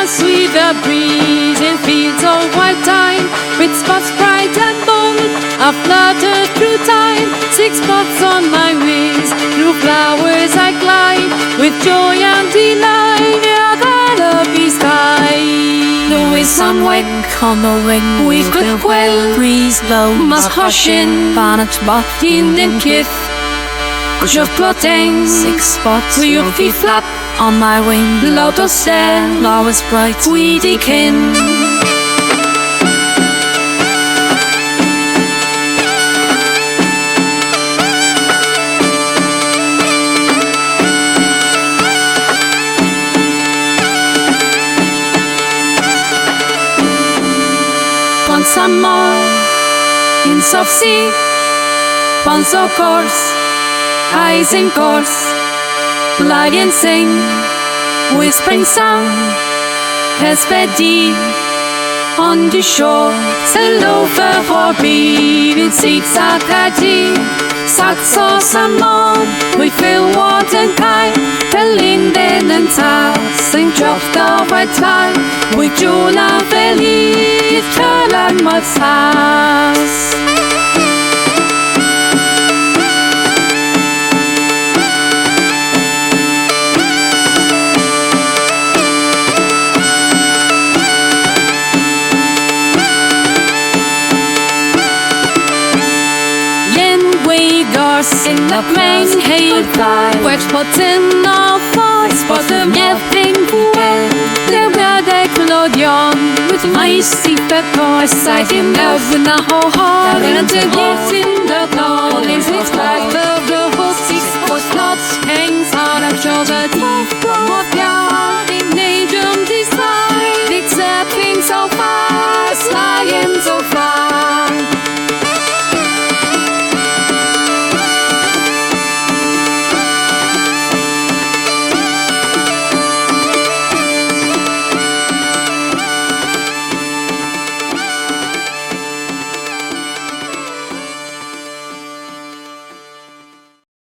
sweet the breeze in fields of wild thyme, with spots bright and bold, I fluttered through time. 6 spots on my wings, through flowers I glide, with joy and delight, yeah, the lovely sky. There is some wing on the wing, With good will, breeze blow, must hush in, bonnet moth, in den kith. Just plotting, 6 spots with your feet flap, on my wing, loud or sad, flowers bright, weedy kin. Some more in soft sea, once of course, eyes in course, lie and sing, whispering sound, as deep on the shore, Silver forbidden seats at the deep, sats of some more, we feel what and kind, the linden and tas, and dropped off a time, we do love the and moths. In the plain hay fly, wet spots in our forest, spots of nothing well. There were the collodion with icy pepper, sight in love with the whole heart, and the gifts in the dawn. Is it like the whole 6 spots, hangs out of shoulder deep,